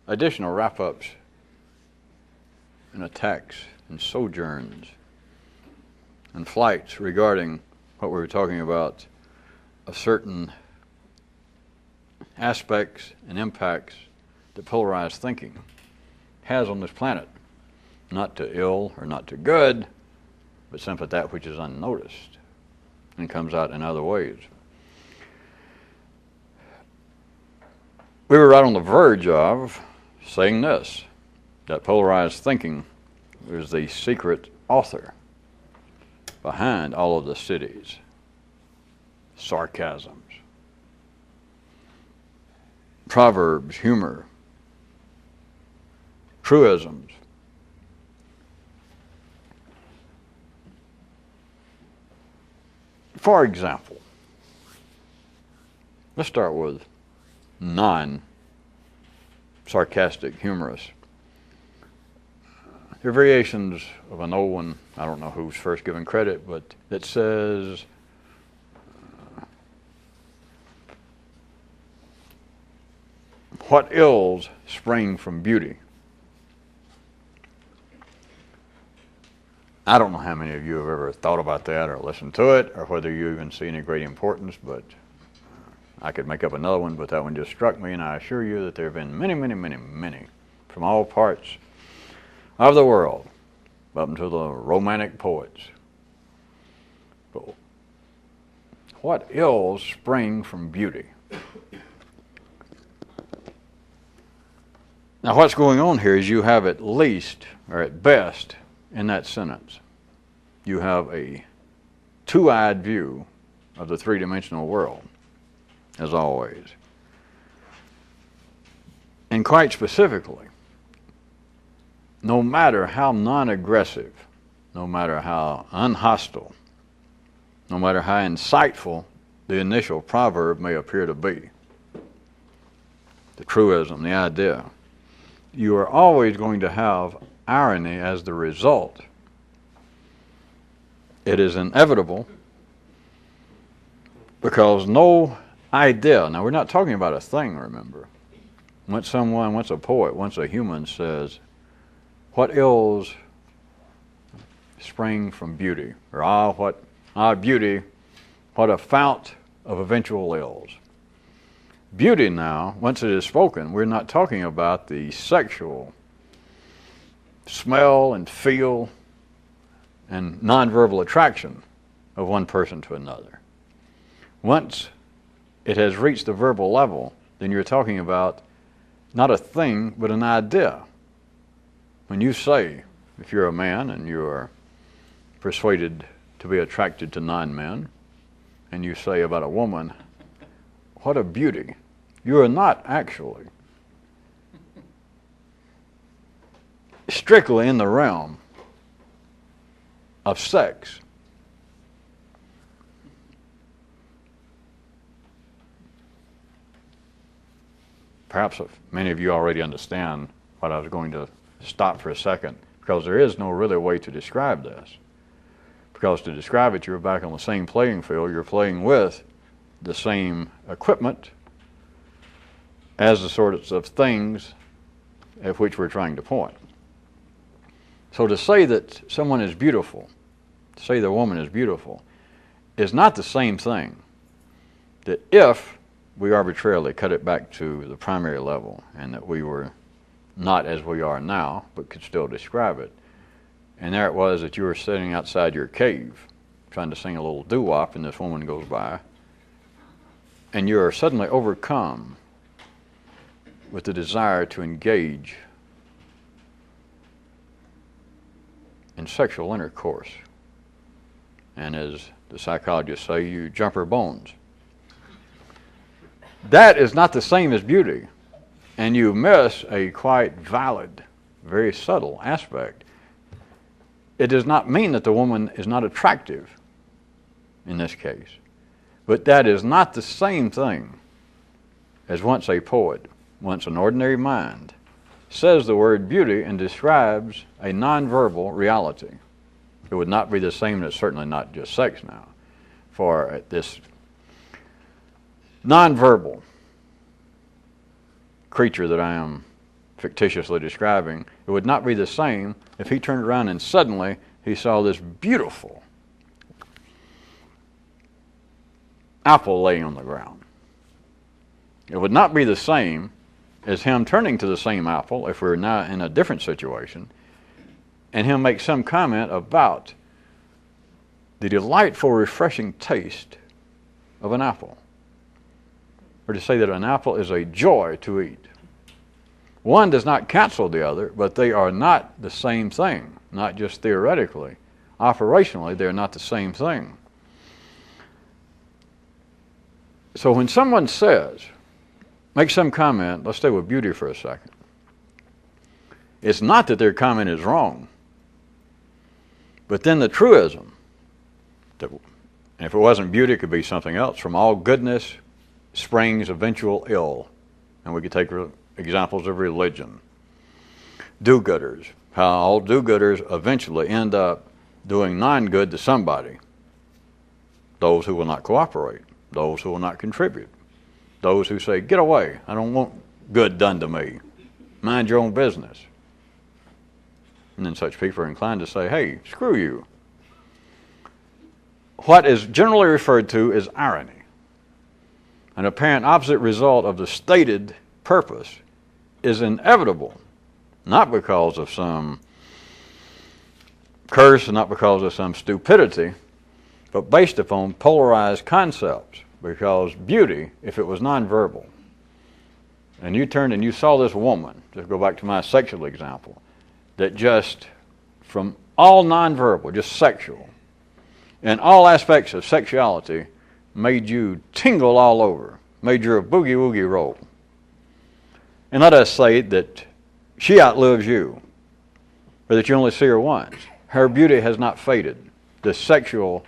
additional wrap-ups and attacks and sojourns and flights regarding what we were talking about of certain aspects and impacts that polarized thinking has on this planet, not to ill or not to good, but simply that which is unnoticed and comes out in other ways. We were right on the verge of saying this, that polarized thinking is the secret author behind all of the cities, sarcasms, proverbs, humor, truisms. For example, let's start with non-sarcastic humorous. There are variations of an old one, I don't know who's first given credit, but that says, what ills spring from beauty? I don't know how many of you have ever thought about that or listened to it, or whether you even see any great importance, but I could make up another one, but that one just struck me, and I assure you that there have been many, many, many, many from all parts of the world, up into the romantic poets. But what ills spring from beauty? Now what's going on here is you have at least, or at best, in that sentence, you have a two-eyed view of the three-dimensional world, as always. And quite specifically, no matter how non-aggressive, no matter how unhostile, no matter how insightful the initial proverb may appear to be, the truism, the idea, you are always going to have irony as the result. It is inevitable because no idea, now we're not talking about a thing, remember. Once a poet, once a human says, what ills spring from beauty? Or beauty, what a fount of eventual ills. Beauty now, once it is spoken, we're not talking about the sexual smell and feel and nonverbal attraction of one person to another. Once it has reached the verbal level, then you're talking about not a thing, but an idea. When you say, if you're a man and you are persuaded to be attracted to non-men, and you say about a woman, what a beauty, you are not actually strictly in the realm of sex. Perhaps many of you already understand what I was going to stop for a second, because there is no really way to describe this. Because to describe it, you're back on the same playing field. You're playing with the same equipment as the sorts of things at which we're trying to point. So to say that someone is beautiful, to say the woman is beautiful, is not the same thing that if we arbitrarily cut it back to the primary level and that we were not as we are now, but could still describe it. And there it was that you were sitting outside your cave trying to sing a little doo-wop, and this woman goes by, and you are suddenly overcome with the desire to engage in sexual intercourse. And as the psychologists say, you jump her bones. That is not the same as beauty. And you miss a quite valid, very subtle aspect. It does not mean that the woman is not attractive in this case. But that is not the same thing as once a poet, once an ordinary mind, says the word beauty and describes a nonverbal reality. It would not be the same, and it's certainly not just sex now, for this nonverbal creature that I am fictitiously describing, it would not be the same if he turned around and suddenly he saw this beautiful apple laying on the ground. It would not be the same as him turning to the same apple, if we're now in a different situation, and him make some comment about the delightful, refreshing taste of an apple. Or to say that an apple is a joy to eat. One does not cancel the other, but they are not the same thing, not just theoretically. Operationally, they're not the same thing. So when someone says, make some comment, let's stay with beauty for a second. It's not that their comment is wrong, but then the truism, that, and if it wasn't beauty, it could be something else. From all goodness springs eventual ill. And we could take examples of religion. Do-gooders, how all do-gooders eventually end up doing non-good to somebody. Those who will not cooperate, those who will not contribute, those who say, get away, I don't want good done to me, mind your own business. And then such people are inclined to say, hey, screw you. What is generally referred to as irony, an apparent opposite result of the stated purpose, is inevitable, not because of some curse, not because of some stupidity, but based upon polarized concepts. Because beauty, if it was nonverbal, and you turned and you saw this woman, just go back to my sexual example, that just from all nonverbal, just sexual, and all aspects of sexuality made you tingle all over, made your boogie woogie roll. And let us say that she outlives you, or that you only see her once. Her beauty has not faded. The sexual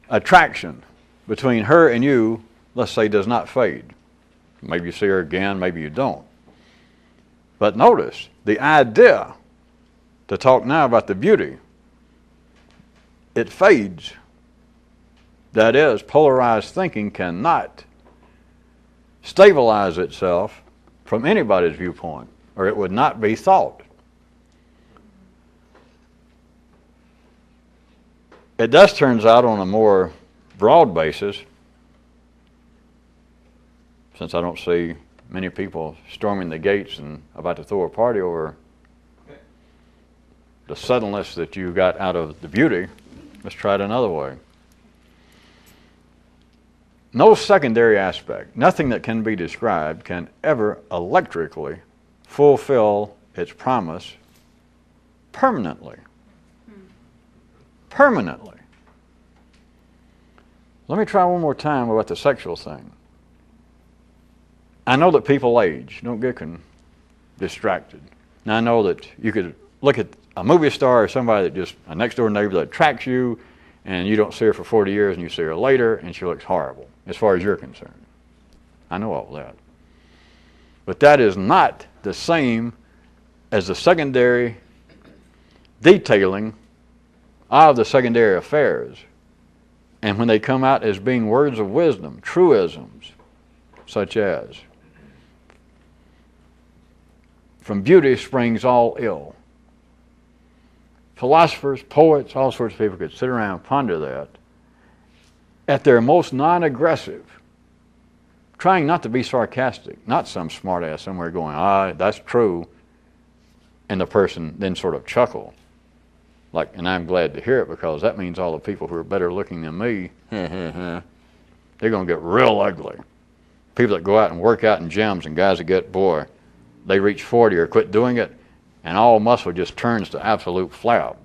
attraction between her and you, let's say, does not fade. Maybe you see her again, maybe you don't. But notice, the idea to talk now about the beauty, it fades. That is, polarized thinking cannot stabilize itself from anybody's viewpoint, or it would not be thought. It thus turns out on a more broad basis, since I don't see many people storming the gates and about to throw a party over the subtleness that you got out of the beauty, let's try it another way. No secondary aspect, nothing that can be described, can ever electrically fulfill its promise permanently. Permanently. Let me try one more time about the sexual thing. I know that people age. Don't get distracted. Now I know that you could look at a movie star or somebody that just, a next door neighbor that attracts you, and you don't see her for 40 years and you see her later and she looks horrible as far as you're concerned. I know all that. But that is not the same as the secondary detailing of the secondary affairs. And when they come out as being words of wisdom, truisms, such as, from beauty springs all ill. Philosophers, poets, all sorts of people could sit around and ponder that. At their most non-aggressive, trying not to be sarcastic, not some smart ass somewhere going, that's true, and the person then sort of chuckle. Like, and I'm glad to hear it because that means all the people who are better looking than me, they're going to get real ugly. People that go out and work out in gyms and guys that get, they reach 40 or quit doing it, and all muscle just turns to absolute flab.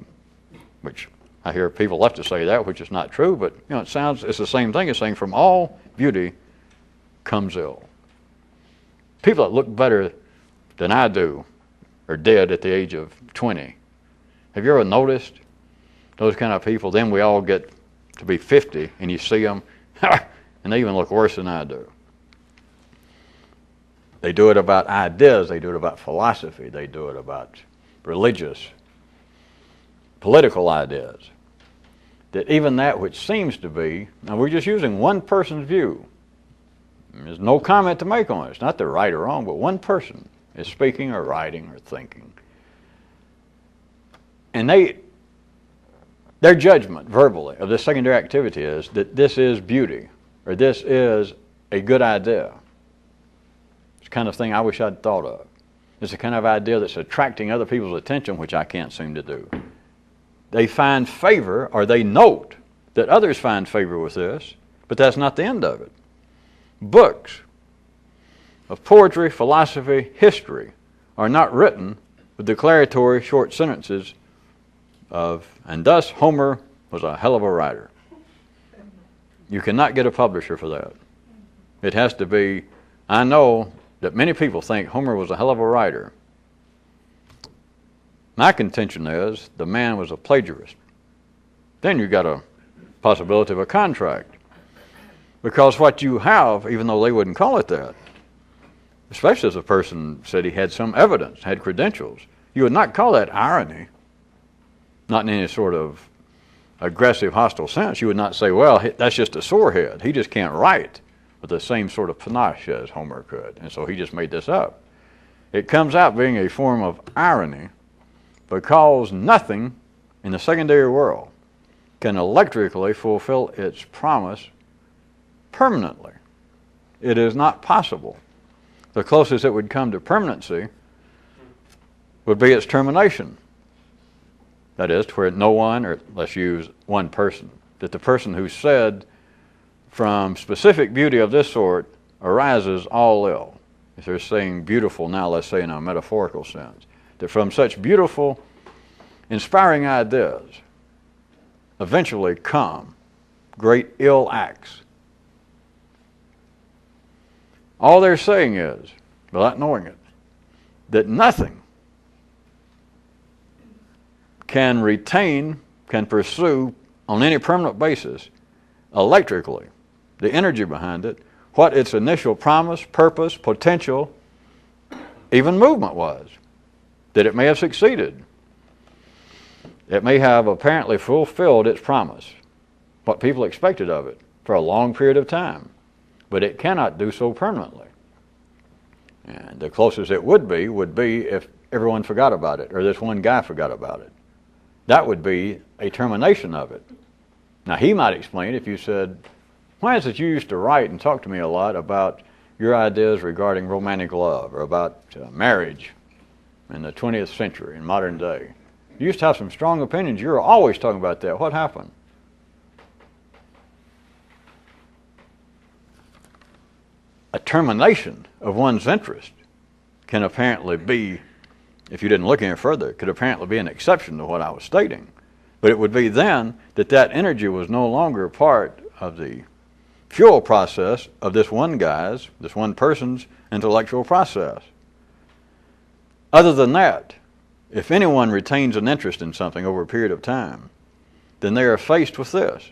Which I hear people love to say that, which is not true, but it's the same thing as saying from all beauty comes ill. People that look better than I do are dead at the age of 20. Have you ever noticed those kind of people? Then we all get to be 50 and you see them and they even look worse than I do. They do it about ideas, they do it about philosophy, they do it about religious, political ideas. That even that which seems to be, now we're just using one person's view. There's no comment to make on it. It's not the right or wrong, but one person. is speaking or writing or thinking. And their judgment verbally of this secondary activity is that this is beauty, or this is a good idea. It's the kind of thing I wish I'd thought of. It's the kind of idea that's attracting other people's attention, which I can't seem to do. They find favor, or they note that others find favor with this, but that's not the end of it. Books of poetry, philosophy, history are not written with declaratory short sentences of, and thus Homer was a hell of a writer. You cannot get a publisher for that. It has to be, I know that many people think Homer was a hell of a writer. My contention is the man was a plagiarist. Then you got a possibility of a contract. Because what you have, even though they wouldn't call it that, especially if a person said he had some evidence, had credentials, you would not call that irony. Not in any sort of aggressive, hostile sense. You would not say, well, that's just a sorehead. He just can't write with the same sort of panache as Homer could, and so he just made this up. It comes out being a form of irony because nothing in the secondary world can electrically fulfill its promise permanently. It is not possible. The closest it would come to permanency would be its termination. That is, to where no one, or let's use one person, that the person who said from specific beauty of this sort arises all ill. If they're saying beautiful now, let's say in a metaphorical sense, that from such beautiful, inspiring ideas eventually come great ill acts. All they're saying is, without knowing it, that nothing can retain, can pursue on any permanent basis, electrically, the energy behind it, what its initial promise, purpose, potential, even movement was. That it may have succeeded. It may have apparently fulfilled its promise, what people expected of it, for a long period of time. But it cannot do so permanently. And the closest it would be if everyone forgot about it, or this one guy forgot about it. That would be a termination of it. Now, he might explain if you said, why is it you used to write and talk to me a lot about your ideas regarding romantic love or about marriage in the 20th century, in modern day? You used to have some strong opinions. You were always talking about that. What happened? A termination of one's interest can apparently be, if you didn't look any further, it could apparently be an exception to what I was stating. But it would be then that that energy was no longer part of the fuel process of this one person's intellectual process. Other than that, if anyone retains an interest in something over a period of time, then they are faced with this,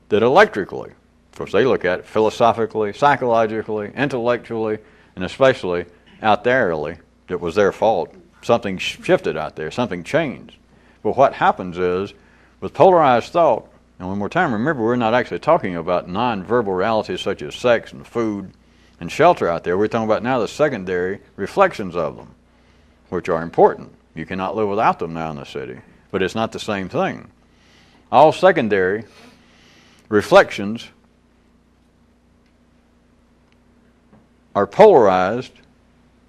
that electrically, of course they look at it philosophically, psychologically, intellectually, and especially out thereally, it was their fault. Something shifted out there, something changed. But what happens is, with polarized thought, and one more time, remember we're not actually talking about non-verbal realities such as sex and food and shelter out there. We're talking about now the secondary reflections of them, which are important. You cannot live without them now in the city, but it's not the same thing. All secondary reflections are polarized,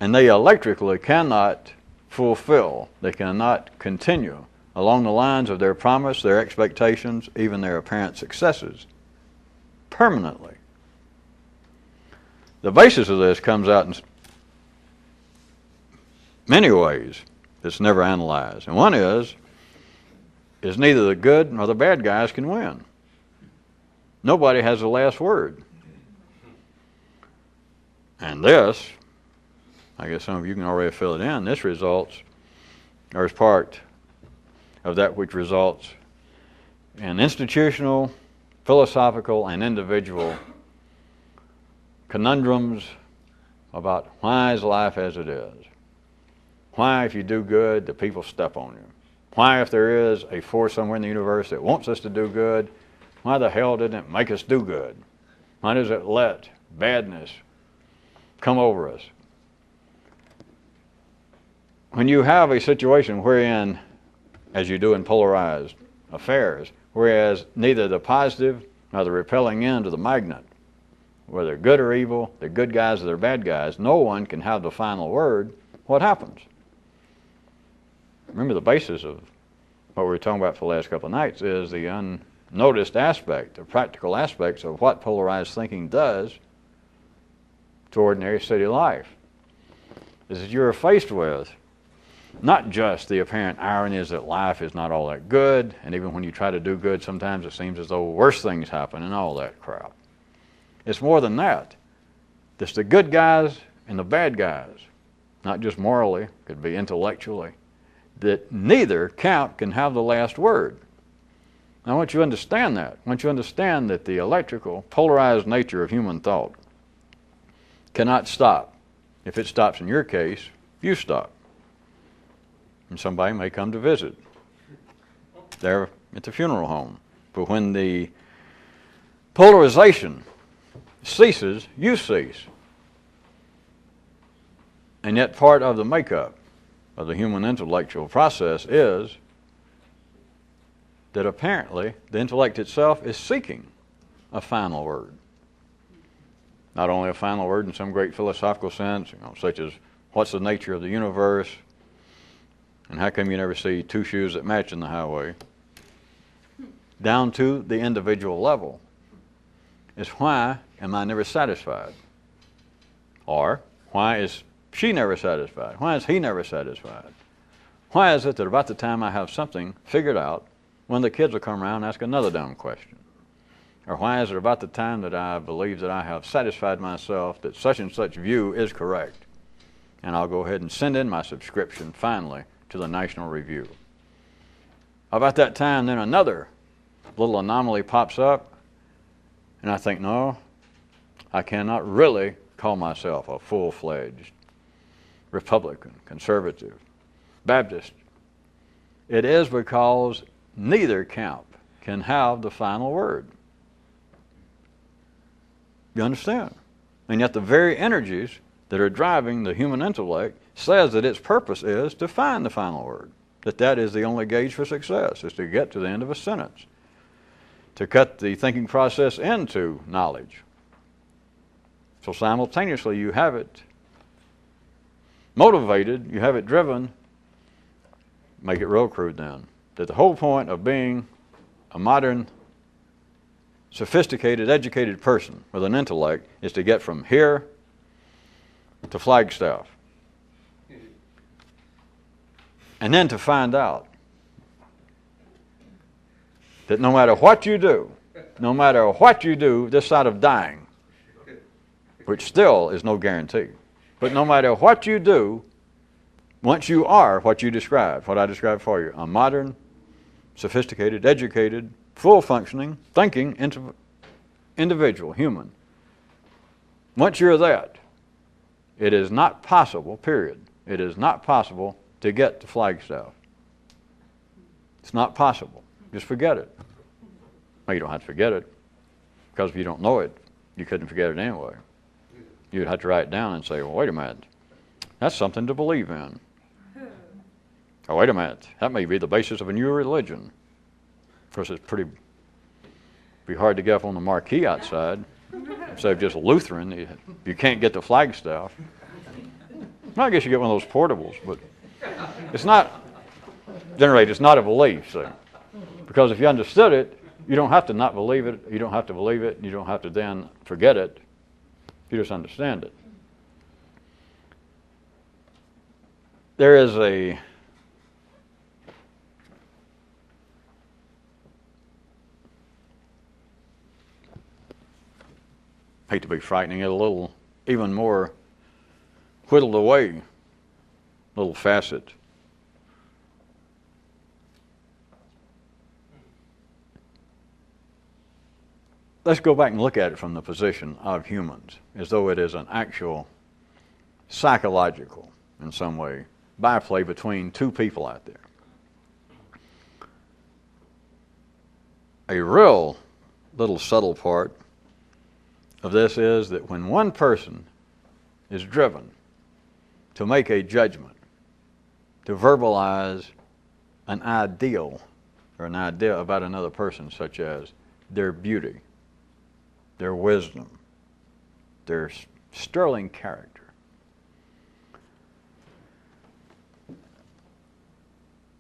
and they electrically cannot fulfill, they cannot continue along the lines of their promise, their expectations, even their apparent successes, permanently. The basis of this comes out in many ways that's never analyzed. And one is neither the good nor the bad guys can win. Nobody has the last word. And this, I guess some of you can already fill it in, this results, or is part of that which results in institutional, philosophical, and individual conundrums about why is life as it is? Why, if you do good, the people step on you? Why, if there is a force somewhere in the universe that wants us to do good, why the hell didn't it make us do good? Why does it let badness come over us? when you have a situation wherein, as you do in polarized affairs, whereas neither the positive nor the repelling end of the magnet, whether good or evil, they're good guys or they're bad guys, no one can have the final word, what happens? Remember, the basis of what we were talking about for the last couple of nights is the unnoticed aspect, the practical aspects of what polarized thinking does to ordinary city life. Is that you're faced with not just the apparent ironies that life is not all that good, and even when you try to do good, sometimes it seems as though worse things happen and all that crap. It's more than that. It's the good guys and the bad guys, not just morally, could be intellectually, that neither camp can have the last word. Now, I want you to understand that. I want you to understand that the electrical, polarized nature of human thought cannot stop. If it stops in your case, you stop. And somebody may come to visit there at the funeral home. But when the polarization ceases, you cease. And yet part of the makeup of the human intellectual process is that apparently the intellect itself is seeking a final word. Not only a final word in some great philosophical sense, such as what's the nature of the universe, and how come you never see two shoes that match in the highway, down to the individual level, is why am I never satisfied? Or why is she never satisfied? Why is he never satisfied? Why is it that about the time I have something figured out, when the kids will come around and ask another dumb question? Or why is it about the time that I believe that I have satisfied myself that such and such view is correct, and I'll go ahead and send in my subscription finally to the National Review? About that time, then another little anomaly pops up, and I think, no, I cannot really call myself a full-fledged Republican, conservative, Baptist. It is because neither camp can have the final word. You understand? And yet the very energies that are driving the human intellect says that its purpose is to find the final word, that is the only gauge for success, is to get to the end of a sentence, to cut the thinking process into knowledge. So simultaneously you have it motivated, you have it driven. Make it real crude then, that the whole point of being a modern, sophisticated, educated person with an intellect is to get from here to Flagstaff. And then to find out that no matter what you do, this side of dying, which still is no guarantee, but no matter what you do, once you are what you described, what I described for you, a modern, sophisticated, educated, full-functioning, thinking individual, human, once you're that, it is not possible, period. It is not possible to get to Flagstaff. It's not possible. Just forget it. Well, you don't have to forget it, because if you don't know it, you couldn't forget it anyway. You'd have to write it down and say, well, wait a minute, that's something to believe in. Oh, wait a minute, that may be the basis of a new religion. Of course, it's be hard to get up on the marquee outside. Instead of just Lutheran, you can't get to Flagstaff. Well, I guess you get one of those portables, but it's not, it's not a belief, see. Because if you understood it, you don't have to not believe it, you don't have to believe it, you don't have to then forget it. You just understand it. There is I hate to be frightening, a little, even more whittled away little facet. Let's go back and look at it from the position of humans, as though it is an actual psychological, in some way, byplay between two people out there. A real little subtle part of this is that when one person is driven to make a judgment to verbalize an ideal or an idea about another person, such as their beauty, their wisdom, their sterling character.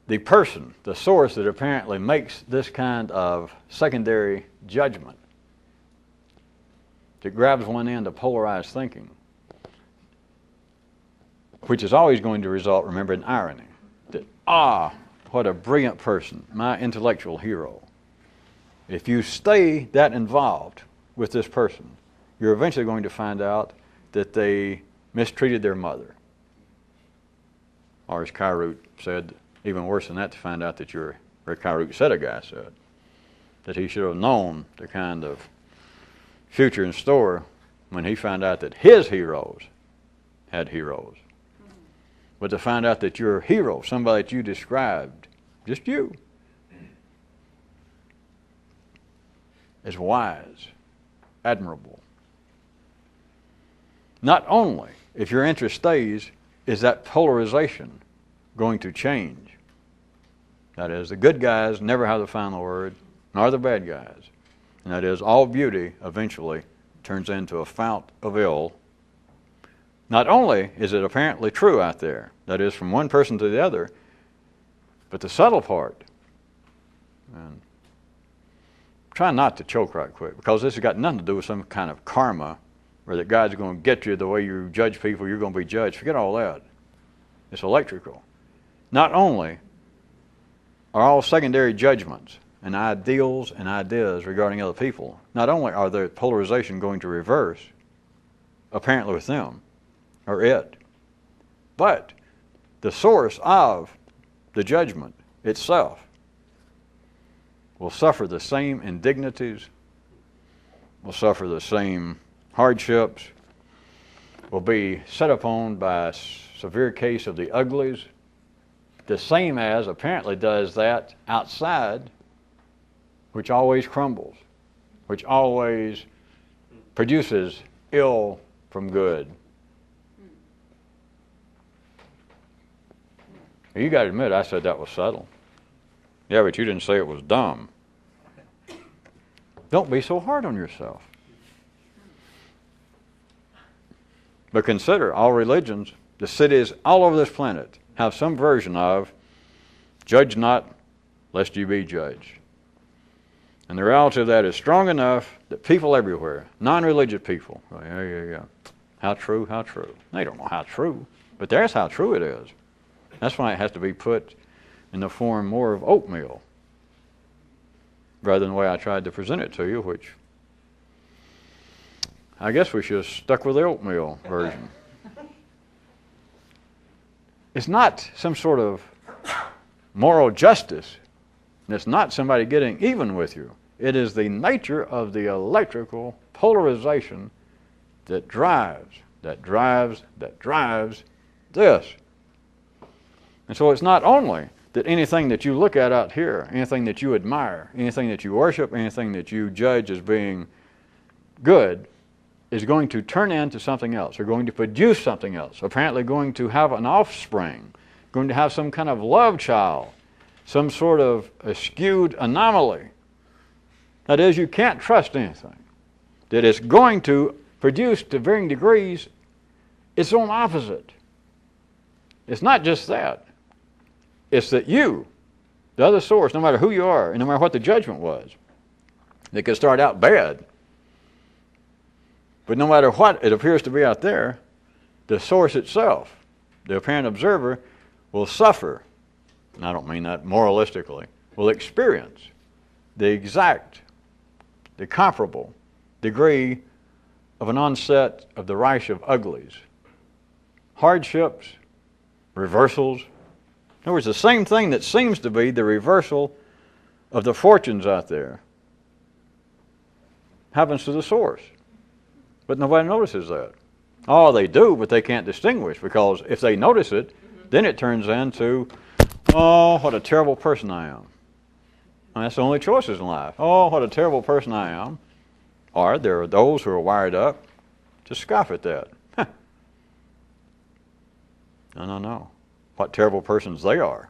The person, the source that apparently makes this kind of secondary judgment that grabs one end of polarized thinking, which is always going to result, remember, in irony. That, what a brilliant person, my intellectual hero. If you stay that involved with this person, you're eventually going to find out that they mistreated their mother. Or as Kyroots said, even worse than that, to find out that Kyroots said, a guy said, that he should have known the kind of future in store when he found out that his heroes had heroes. But to find out that your hero, somebody that you described, just you, is wise, admirable. Not only, if your interest stays, is that polarization going to change. That is, the good guys never have the final word, nor the bad guys. And that is, all beauty eventually turns into a fount of ill. Not only is it apparently true out there, that is, from one person to the other, but the subtle part, and try not to choke right quick, because this has got nothing to do with some kind of karma, or that God's going to get you the way you judge people, you're going to be judged. Forget all that. It's electrical. Not only are all secondary judgments and ideals and ideas regarding other people, not only are the polarization going to reverse, apparently with them, or it, but the source of the judgment itself will suffer the same indignities, will suffer the same hardships, will be set upon by a severe case of the uglies, the same as apparently does that outside, which always crumbles, which always produces ill from good. You got to admit, I said that was subtle. Yeah, but you didn't say it was dumb. Don't be so hard on yourself. But consider, all religions, the cities all over this planet have some version of judge not, lest you be judged. And the reality of that is strong enough that people everywhere, non-religious people, yeah. How true, how true. They don't know how true, but there's how true it is. That's why it has to be put in the form more of oatmeal, rather than the way I tried to present it to you, which I guess we should have stuck with the oatmeal version. It's not some sort of moral justice. And it's not somebody getting even with you. It is the nature of the electrical polarization that drives this. And so it's not only that anything that you look at out here, anything that you admire, anything that you worship, anything that you judge as being good, is going to turn into something else, or going to produce something else, apparently going to have an offspring, going to have some kind of love child, some sort of a skewed anomaly. That is, you can't trust anything. That it's going to produce, to varying degrees, its own opposite. It's not just that. It's that you, the other source, no matter who you are, and no matter what the judgment was, it could start out bad. But no matter what it appears to be out there, the source itself, the apparent observer, will suffer, and I don't mean that moralistically, will experience the exact, the comparable degree of an onset of the Reich of uglies. Hardships, reversals. In other words, the same thing that seems to be the reversal of the fortunes out there happens to the source. But nobody notices that. Oh, they do, but they can't distinguish, because if they notice it, then it turns into, oh, what a terrible person I am. And that's the only choices in life. Oh, what a terrible person I am. Or there are those who are wired up to scoff at that. No. what terrible persons they are.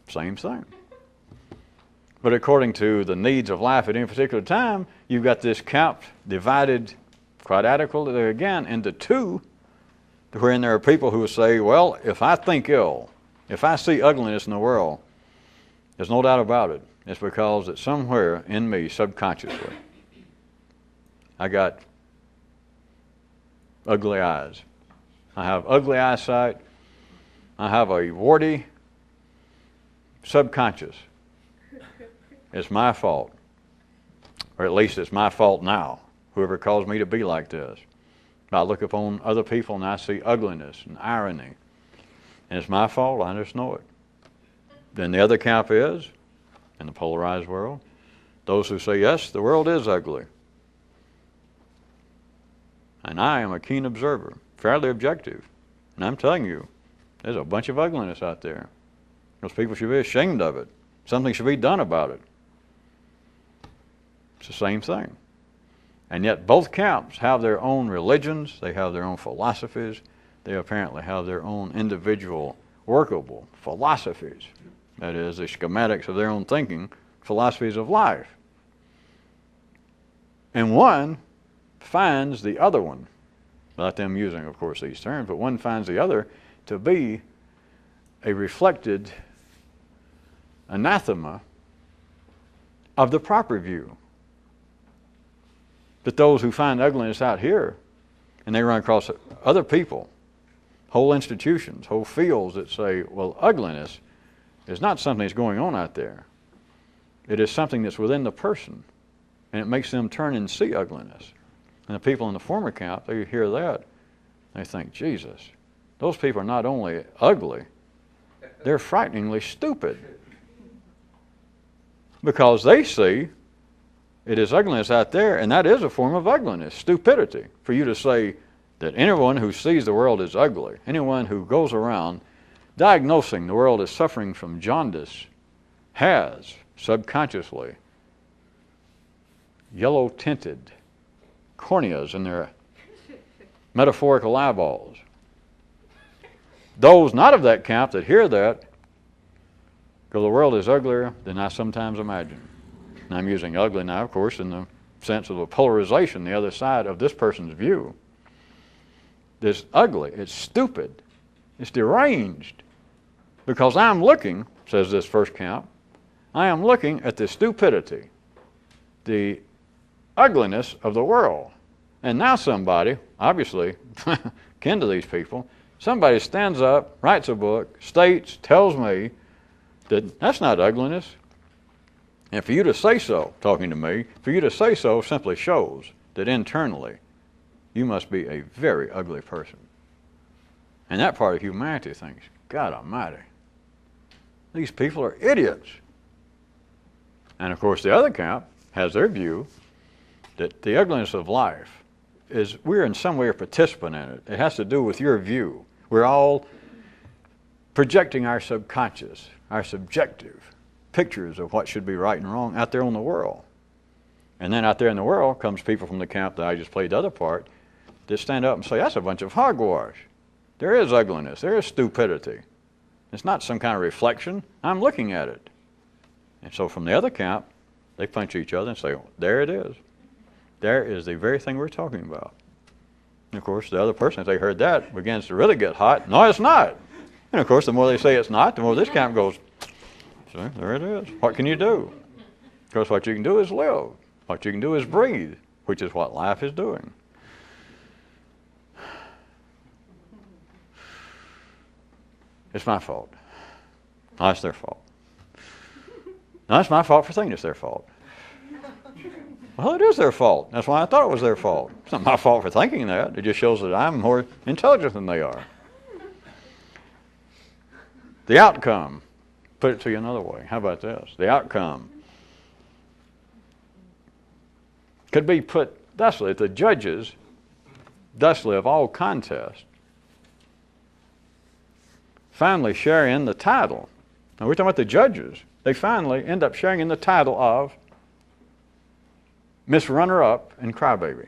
Same thing. But according to the needs of life at any particular time, you've got this camp divided quite adequately again into two, wherein there are people who will say, well, if I think ill, if I see ugliness in the world, there's no doubt about it. It's because it's somewhere in me subconsciously. I got ugly eyes. I have ugly eyesight. I have a warty subconscious. It's my fault. Or at least it's my fault now, whoever caused me to be like this. I look upon other people and I see ugliness and irony. And it's my fault, I just know it. Then the other camp is, in the polarized world, those who say, yes, the world is ugly. And I am a keen observer, fairly objective. And I'm telling you, there's a bunch of ugliness out there. Those people should be ashamed of it. Something should be done about it. It's the same thing. And yet both camps have their own religions, they have their own philosophies, they apparently have their own individual workable philosophies. That is, the schematics of their own thinking, philosophies of life. And one finds the other one, without them using, of course, these terms, but one finds the other to be a reflected anathema of the proper view. But those who find ugliness out here, and they run across other people, whole institutions, whole fields that say, well, ugliness is not something that's going on out there. It is something that's within the person, and it makes them turn and see ugliness. And the people in the former camp, they hear that, they think, Jesus, those people are not only ugly, they're frighteningly stupid. Because they see it is ugliness out there, and that is a form of ugliness, stupidity. For you to say that anyone who sees the world as ugly, anyone who goes around diagnosing the world as suffering from jaundice, has subconsciously yellow-tinted corneas in their metaphorical eyeballs. Those not of that camp that hear that go, the world is uglier than I sometimes imagine. And I'm using ugly now, of course, in the sense of a polarization, the other side of this person's view. It's ugly, it's stupid, it's deranged. Because I'm looking, says this first camp, I am looking at the stupidity, the ugliness of the world. And now somebody, obviously kin to these people, somebody stands up, writes a book, states, tells me that that's not ugliness. And for you to say so, talking to me, for you to say so simply shows that internally you must be a very ugly person. And that part of humanity thinks, God Almighty, these people are idiots. And of course the other camp has their view that the ugliness of life is we're in some way a participant in it. It has to do with your view. We're all projecting our subconscious, our subjective pictures of what should be right and wrong out there in the world. And then out there in the world comes people from the camp that I just played the other part that stand up and say, that's a bunch of hogwash. There is ugliness. There is stupidity. It's not some kind of reflection. I'm looking at it. And so from the other camp, they punch each other and say, there it is. There is the very thing we're talking about. And of course, the other person, if they heard that, begins to really get hot. No, it's not. And of course, the more they say it's not, the more this camp goes, see, there it is. What can you do? Because what you can do is live. What you can do is breathe, which is what life is doing. It's my fault. No, it's their fault. No, it's my fault for thinking it's their fault. Well, it is their fault. That's why I thought it was their fault. It's not my fault for thinking that. It just shows that I'm more intelligent than they are. The outcome. Put it to you another way. How about this? The outcome could be put thusly. The judges, thusly of all contest, finally share in the title. Now we're talking about the judges. They finally end up sharing in the title of Miss Runner-Up and Crybaby.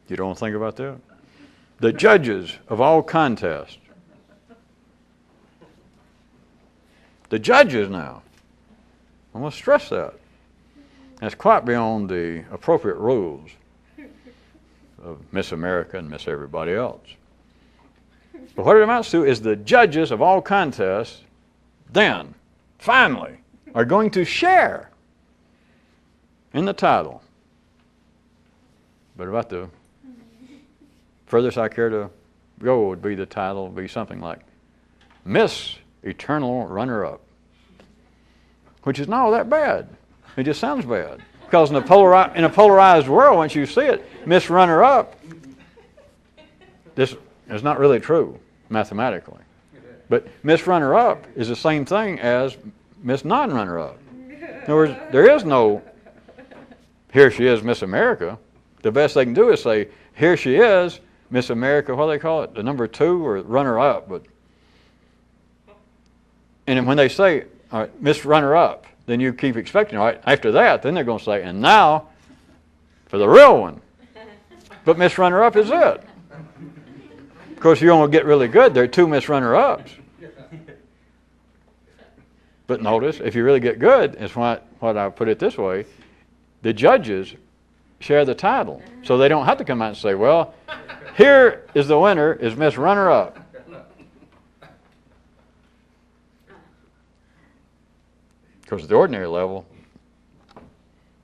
You don't want to think about that? the judges of all contests. The judges now. I'm going to stress that. That's quite beyond the appropriate rules of Miss America and Miss everybody else. But what it amounts to is the judges of all contests then, finally, are going to share in the title. But about the furthest I care to go would be the title, would be something like Miss Eternal Runner-Up, which is not all that bad. It just sounds bad. Because in a polarized world, once you see it, Miss Runner-Up, this is not really true mathematically. But Miss Runner-Up is the same thing as Miss Non-Runner-Up. In other words, there is no, here she is, Miss America. The best they can do is say, here she is, Miss America, what do they call it? The number 2 or runner-up. And then when they say, all right, Miss Runner-Up, then you keep expecting, all right, after that, then they're going to say, and now for the real one. But Miss Runner-Up is it. Of course, you're going to get really good. There are 2 Miss Runner-Ups. But notice, if you really get good, it's what I put it this way, the judges share the title. So they don't have to come out and say, well, here is the winner, is Miss Runner-Up. Because at the ordinary level,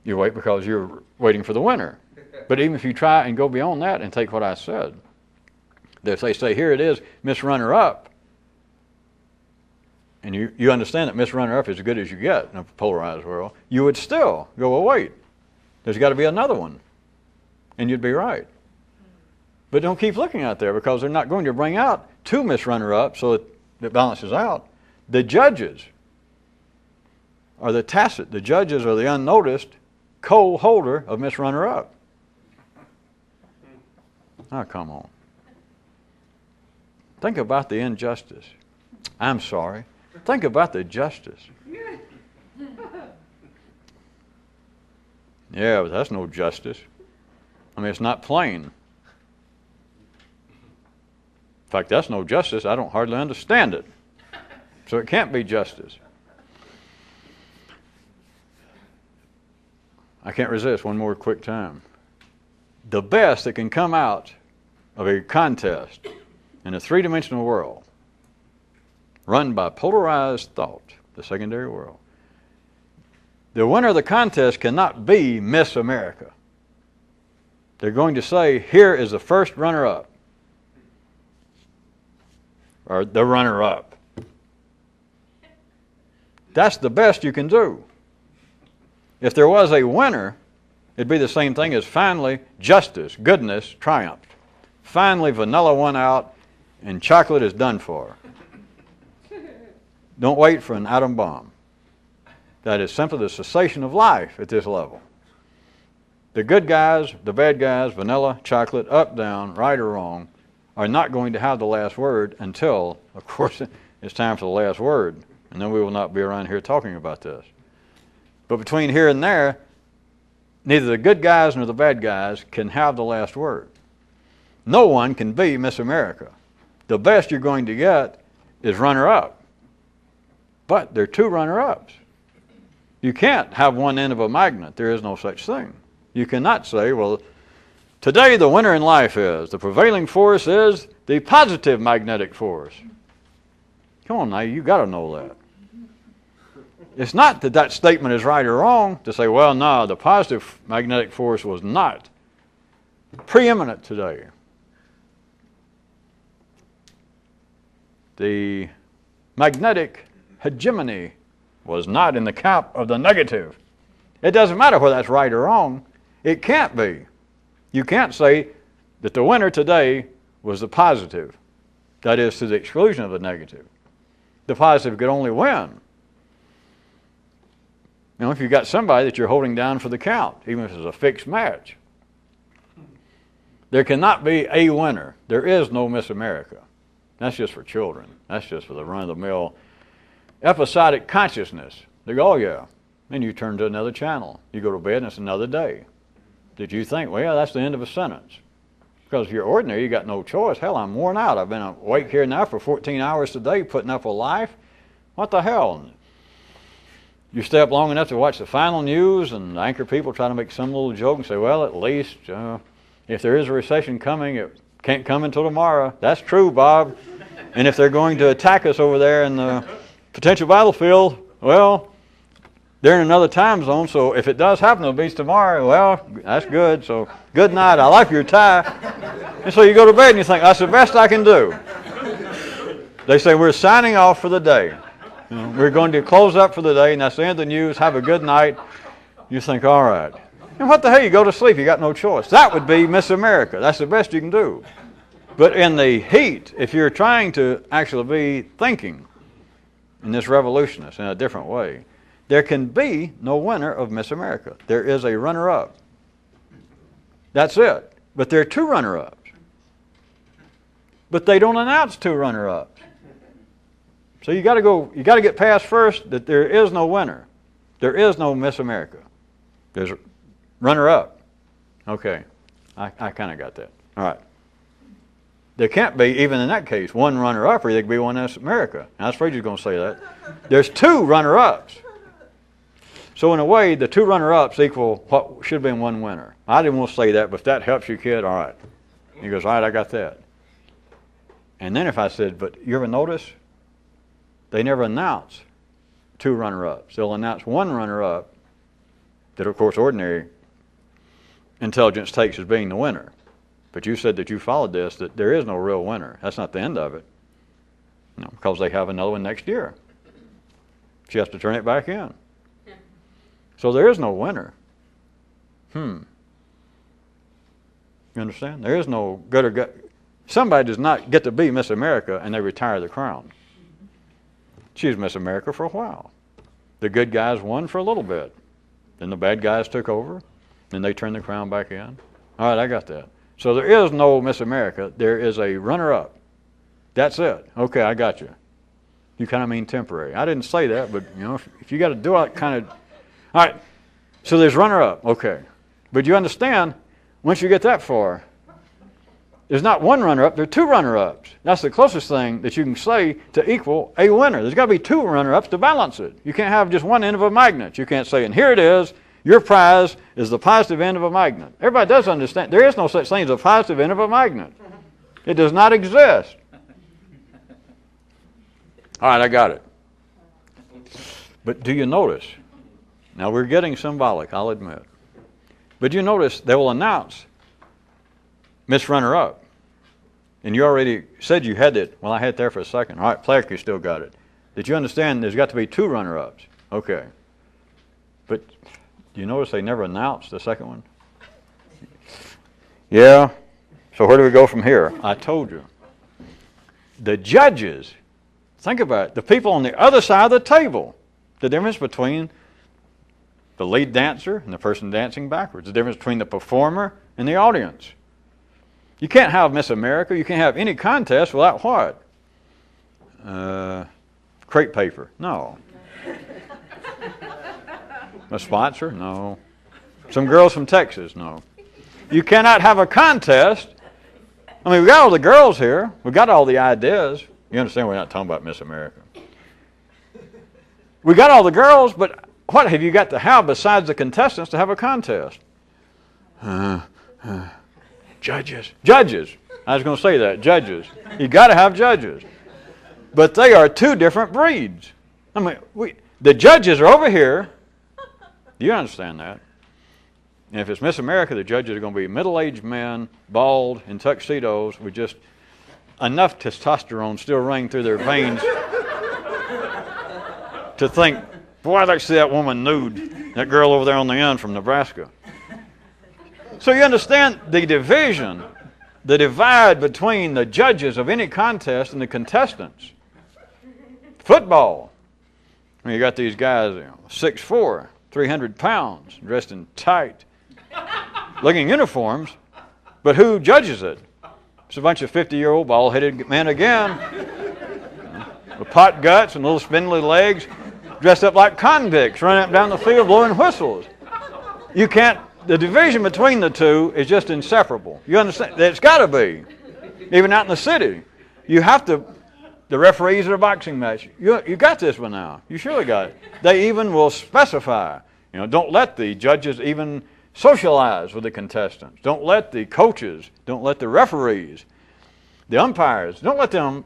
you wait because you're waiting for the winner. But even if you try and go beyond that and take what I said, if they say, here it is, Miss Runner-Up, and you understand that Miss Runner-Up is as good as you get in a polarized world, you would still go, well, wait, there's got to be another one. And you'd be right. But don't keep looking out there because they're not going to bring out 2 Miss Runner-Ups so that it balances out. The judges are the tacit, the judges are the unnoticed co-holder of Miss Runner-Up. Oh, come on. Think about the injustice. I'm sorry. Think about the justice. Yeah, but that's no justice. I mean, it's not plain. In fact, that's no justice. I don't hardly understand it. So it can't be justice. I can't resist one more quick time. The best that can come out of a contest in a 3-dimensional world run by polarized thought, the secondary world, the winner of the contest cannot be Miss America. They're going to say, here is the first runner-up, or the runner-up. That's the best you can do. If there was a winner, it'd be the same thing as finally justice, goodness, triumphed. Finally vanilla won out and chocolate is done for. Don't wait for an atom bomb. That is simply the cessation of life at this level. The good guys, the bad guys, vanilla, chocolate, up, down, right or wrong, are not going to have the last word until, of course, it's time for the last word. And then we will not be around here talking about this. But between here and there, neither the good guys nor the bad guys can have the last word. No one can be Miss America. The best you're going to get is runner-up. But there are 2 runner-ups. You can't have one end of a magnet. There is no such thing. You cannot say, well, today the winner in life is, the prevailing force is the positive magnetic force. Come on now, you got to know that. It's not that that statement is right or wrong to say, well, no, the positive magnetic force was not preeminent today. The magnetic hegemony was not in the camp of the negative. It doesn't matter whether that's right or wrong. It can't be. You can't say that the winner today was the positive. That is, to the exclusion of the negative. The positive could only win. You know, if you've got somebody that you're holding down for the count, even if it's a fixed match, there cannot be a winner. There is no Miss America. That's just for children. That's just for the run-of-the-mill episodic consciousness. They go, oh yeah. Then you turn to another channel. You go to bed and it's another day. Did you think, well, yeah, that's the end of a sentence? Because if you're ordinary, you got no choice. Hell, I'm worn out. I've been awake here now for 14 hours today, putting up a life. What the hell? You stay up long enough to watch the final news, and the anchor people try to make some little joke and say, well, at least if there is a recession coming, it can't come until tomorrow. That's true, Bob. And if they're going to attack us over there in the potential battlefield, well, they're in another time zone, so if it does happen, it'll be tomorrow. Well, that's good. So good night. I like your tie. And so you go to bed and you think, that's the best I can do. They say, we're signing off for the day. You know, we're going to close up for the day, and that's the end of the news. Have a good night. You think, all right. And what the hell? You go to sleep. You got no choice. That would be Miss America. That's the best you can do. But in the heat, if you're trying to actually be thinking in this revolutionist in a different way, there can be no winner of Miss America. There is a runner-up. That's it. But there are two runner-ups. But they don't announce two runner-ups. So you got to get past first that there is no winner. There is no Miss America. There's a runner-up. Okay. I kind of got that. All right. There can't be, even in that case, one runner-up, or there could be one Miss America. I was afraid you were going to say that. There's two runner-ups. So in a way, the two runner-ups equal what should have been one winner. I didn't want to say that, but if that helps you, kid, all right. He goes, all right, I got that. And then if I said, but you ever notice? They never announce two runner-ups. They'll announce one runner-up that, of course, ordinary intelligence takes as being the winner. But you said that you followed this, that there is no real winner. That's not the end of it. No, because they have another one next year. She has to turn it back in. So there is no winner. You understand? There is no good or good. Somebody does not get to be Miss America and they retire the crown. She was Miss America for a while. The good guys won for a little bit. Then the bad guys took over. Then they turned the crown back in. All right, I got that. So there is no Miss America. There is a runner-up. That's it. Okay, I got you. You kind of mean temporary. I didn't say that, but you know, if you got to do it, kind of. All right. So there's runner-up. Okay, but you understand, once you get that far, there's not one runner-up. There are two runner-ups. That's the closest thing that you can say to equal a winner. There's got to be two runner-ups to balance it. You can't have just one end of a magnet. You can't say, and here it is. Your prize is the positive end of a magnet. Everybody does understand. There is no such thing as a positive end of a magnet. It does not exist. All right, I got it. But do you notice? Now we're getting symbolic, I'll admit. But you notice they will announce Miss Runner-Up. And you already said you had it. Well, I had it there for a second. All right, Player, you still got it. Did you understand there's got to be two runner-ups? Okay. But do you notice they never announced the second one? Yeah. So where do we go from here? I told you. The judges, think about it, the people on the other side of the table, the difference between the lead dancer and the person dancing backwards, the difference between the performer and the audience. You can't have Miss America, you can't have any contest without what? Crepe paper. No. A sponsor? No. Some girls from Texas? No. You cannot have a contest. I mean, we got all the girls here. We got all the ideas. You understand we're not talking about Miss America. We got all the girls, but what have you got to have besides the contestants to have a contest? Judges. Judges. I was going to say that. Judges. You got to have judges. But they are two different breeds. I mean, the judges are over here. Do you understand that? And if it's Miss America, the judges are going to be middle-aged men, bald, in tuxedos, with just enough testosterone still running through their veins to think, boy, I'd like to see that woman nude, that girl over there on the end from Nebraska. So you understand the division, the divide between the judges of any contest and the contestants. Football. I mean, you got these guys, 6'4", 300 pounds, dressed in tight looking uniforms, but who judges it? It's a bunch of 50-year-old bald-headed men again, with pot guts and little spindly legs, dressed up like convicts, running up and down the field blowing whistles. You can't the division between the two is just inseparable. You understand? It's got to be. Even out in the city, you have to. The referees at a boxing match, you got this one now. You surely got it. They even will specify. Don't let the judges even socialize with the contestants. Don't let the coaches. Don't let the referees, the umpires. Don't let them.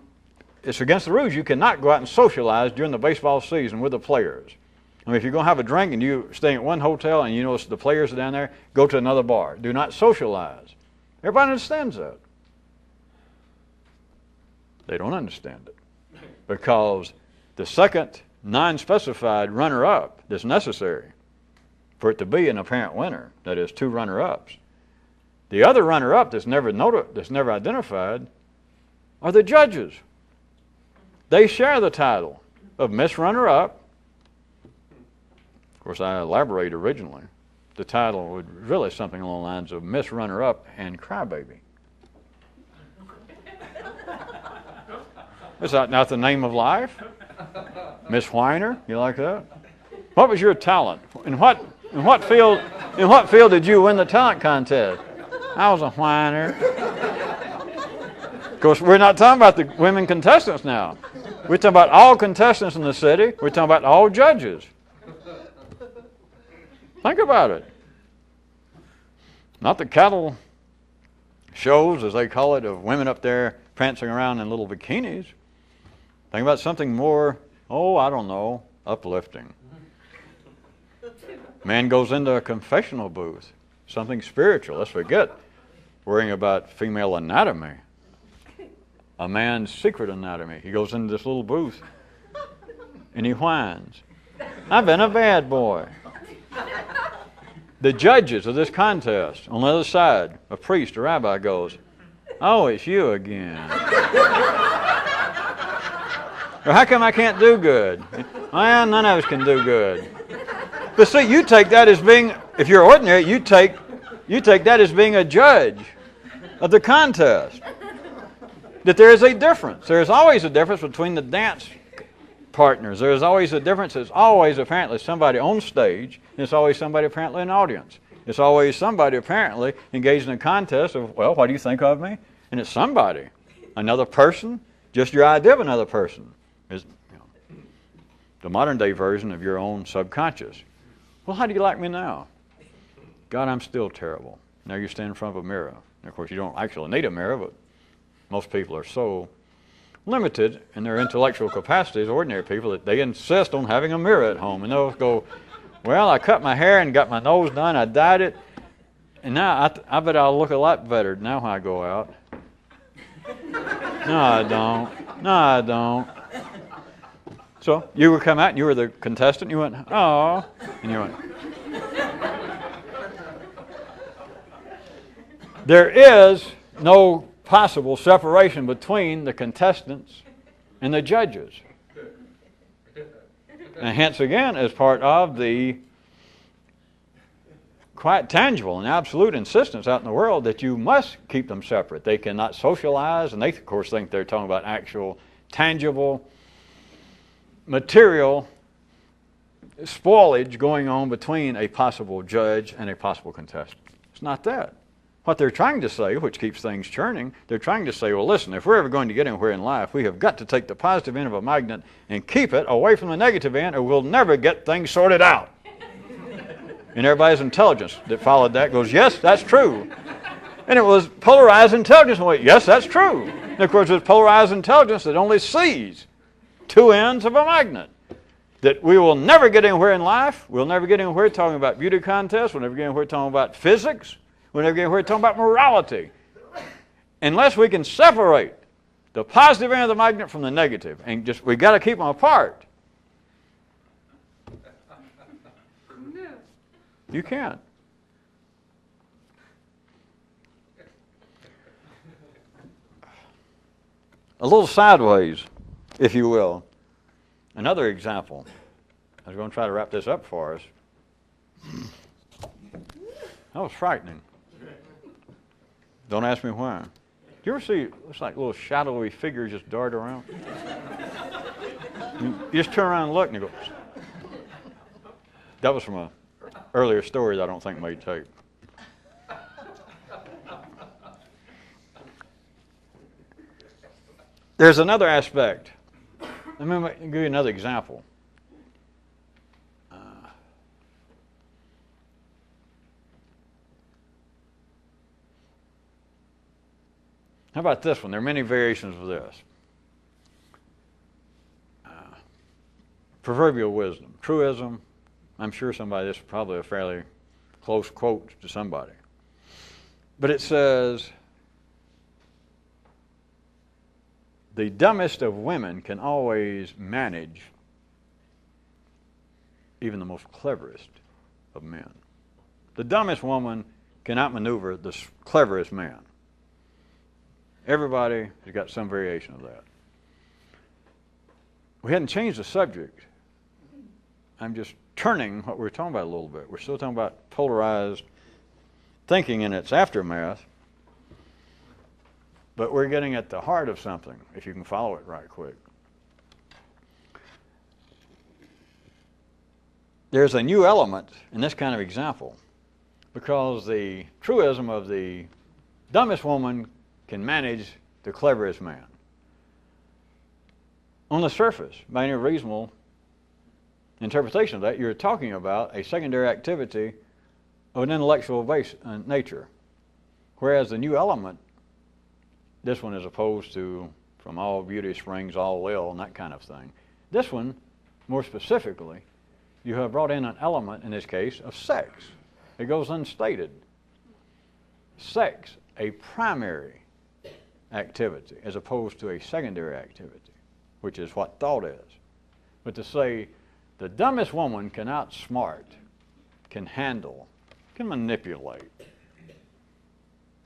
It's against the rules. You cannot go out and socialize during the baseball season with the players. I mean, if you're going to have a drink and you're staying at one hotel and you notice the players are down there, go to another bar. Do not socialize. Everybody understands that. They don't understand it because the second non-specified runner-up that's necessary for it to be an apparent winner, that is, two runner-ups. The other runner-up that's never identified are the judges. They share the title of Miss Runner-Up. Of course, I elaborated originally. The title was really something along the lines of Miss Runner-Up and Crybaby. Is that not the name of life? Miss Whiner, you like that? What was your talent? In what field did you win the talent contest? I was a whiner. Of course, we're not talking about the women contestants now. We're talking about all contestants in the city. We're talking about all judges. Think about it. Not the cattle shows, as they call it, of women up there prancing around in little bikinis. Think about something more, I don't know, uplifting. Man goes into a confessional booth, something spiritual. Let's forget worrying about female anatomy. A man's secret anatomy. He goes into this little booth and he whines. I've been a bad boy. The judges of this contest, on the other side, a priest, a rabbi goes, oh, it's you again. Well, how come I can't do good? Well, none of us can do good. But see, you take that as being, if you're ordinary, you take that as being a judge of the contest. That there is a difference. There is always a difference between the dance partners. There is always a difference. There's always apparently somebody on stage, and it's always somebody apparently in the audience. It's always somebody apparently engaged in a contest of, well, what do you think of me? And it's somebody, another person, just your idea of another person. Is the modern day version of your own subconscious. Well, how do you like me now? God, I'm still terrible. Now you stand in front of a mirror. And of course, you don't actually need a mirror, but most people are so limited in their intellectual capacities, ordinary people, that they insist on having a mirror at home. And they'll go, well, I cut my hair and got my nose done, I dyed it, and now I bet I'll look a lot better now when I go out. No, I don't. No, I don't. So you would come out and you were the contestant, and you went, oh, and you went. There is no possible separation between the contestants and the judges. And hence again, as part of the quite tangible and absolute insistence out in the world that you must keep them separate. They cannot socialize, and they, of course, think they're talking about actual, tangible, material spoilage going on between a possible judge and a possible contestant. It's not that. What they're trying to say, which keeps things churning, they're trying to say, well, listen, if we're ever going to get anywhere in life, we have got to take the positive end of a magnet and keep it away from the negative end, or we'll never get things sorted out. And everybody's intelligence that followed that goes, yes, that's true. And it was polarized intelligence that went, yes, that's true. And of course, it was polarized intelligence that only sees two ends of a magnet. That we will never get anywhere in life. We'll never get anywhere talking about beauty contests. We'll never get anywhere talking about physics. We'll never get anywhere talking about morality. Unless we can separate the positive end of the magnet from the negative. And just, we've got to keep them apart. You can't. A little sideways, if you will. Another example. I was going to try to wrap this up for us. That was frightening. Don't ask me why. Do you ever see, looks like little shadowy figures just dart around? You just turn around and look and you go. That was from an earlier story that I don't think made tape. There's another aspect. Let me give you another example. How about this one? There are many variations of this. Proverbial wisdom. Truism. I'm sure this is probably a fairly close quote to somebody. But it says, the dumbest of women can always manage even the most cleverest of men. The dumbest woman can outmaneuver the cleverest man. Everybody has got some variation of that. We hadn't changed the subject. I'm just turning what we're talking about a little bit. We're still talking about polarized thinking in its aftermath, but we're getting at the heart of something, if you can follow it right quick. There's a new element in this kind of example, because the truism of the dumbest woman can manage the cleverest man. On the surface, by any reasonable interpretation of that, you're talking about a secondary activity of an intellectual nature. Whereas the new element, this one is opposed to from all beauty springs all ill and that kind of thing. This one, more specifically, you have brought in an element, in this case, of sex. It goes unstated. Sex, a primary activity as opposed to a secondary activity, which is what thought is. But to say the dumbest woman can outsmart, can handle, can manipulate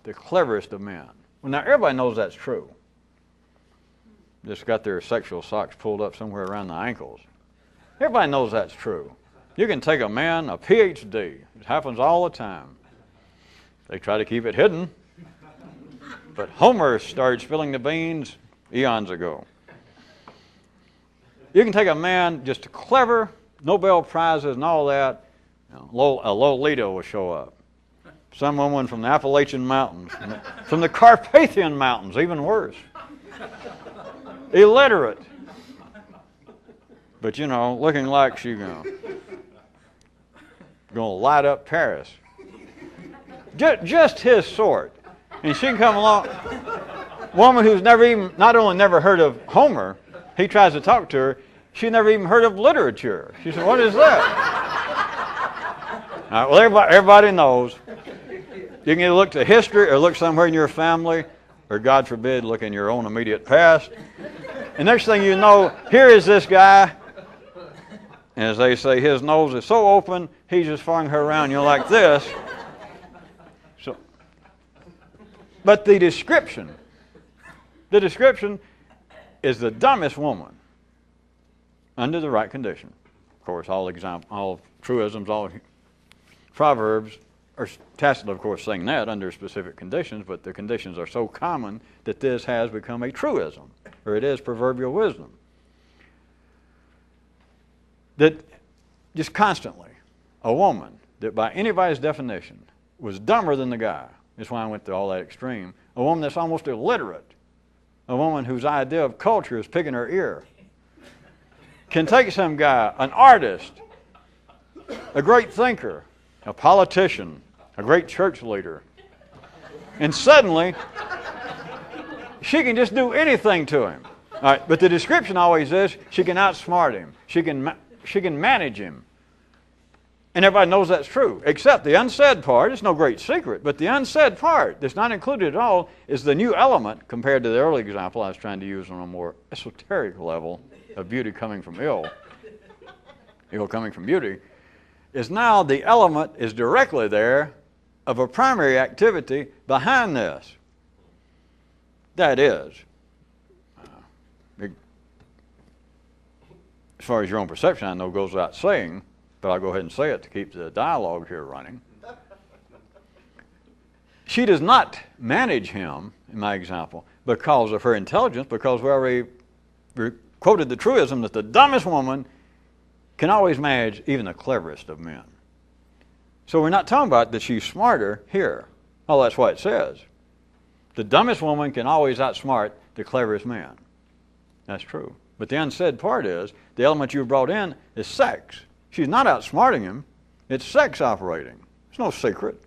the cleverest of men. Well, now everybody knows that's true. Just got their sexual socks pulled up somewhere around the ankles. Everybody knows that's true. You can take a man, a PhD. It happens all the time. They try to keep it hidden. But Homer started spilling the beans eons ago. You can take a man just clever, Nobel Prizes and all that. A Lolita will show up. Some woman from the Appalachian Mountains, from the Carpathian Mountains, even worse. Illiterate. But looking like she's going to light up Paris. Just his sort. And she can come along, woman who's not only never heard of Homer, he tries to talk to her, she never even heard of literature. She said, what is that? All right, well, everybody knows. You can either look to history or look somewhere in your family, or God forbid, look in your own immediate past. And next thing you know, here is this guy, and as they say, his nose is so open, he's just following her around, like this. But the description is the dumbest woman under the right condition. Of course, all truisms, all proverbs are tacitly, of course, saying that under specific conditions, but the conditions are so common that this has become a truism, or it is proverbial wisdom. That just constantly, a woman that by anybody's definition was dumber than the guy, that's why I went to all that extreme. A woman that's almost illiterate. A woman whose idea of culture is picking her ear. Can take some guy, an artist, a great thinker, a politician, a great church leader, and suddenly she can just do anything to him. All right, but the description always is she can outsmart him. She can manage him. And everybody knows that's true, except the unsaid part. It's no great secret, but the unsaid part that's not included at all is the new element compared to the early example I was trying to use on a more esoteric level of beauty coming from ill coming from beauty, is now the element is directly there of a primary activity behind this. That is, as far as your own perception, I know goes without saying, but I'll go ahead and say it to keep the dialogue here running. She does not manage him, in my example, because of her intelligence, because we already quoted the truism that the dumbest woman can always manage even the cleverest of men. So we're not talking about that she's smarter here. Oh, that's what it says. The dumbest woman can always outsmart the cleverest man. That's true. But the unsaid part is, the element you brought in is sex. She's not outsmarting him. It's sex operating. It's no secret.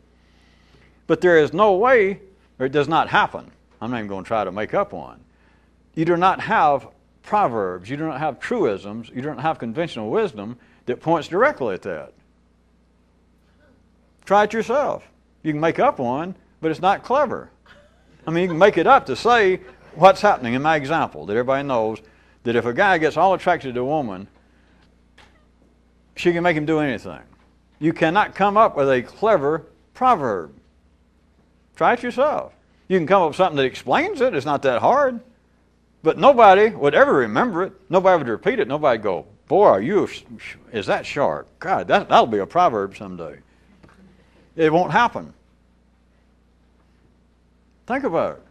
But there is no way, or it does not happen. I'm not even going to try to make up one. You do not have proverbs. You do not have truisms. You don't have conventional wisdom that points directly at that. Try it yourself. You can make up one, but it's not clever. I mean, you can make it up to say what's happening in my example, that everybody knows that if a guy gets all attracted to a woman, she can make him do anything. You cannot come up with a clever proverb. Try it yourself. You can come up with something that explains it. It's not that hard. But nobody would ever remember it. Nobody would repeat it. Nobody would go, boy, is that sharp? God, that'll be a proverb someday. It won't happen. Think about it.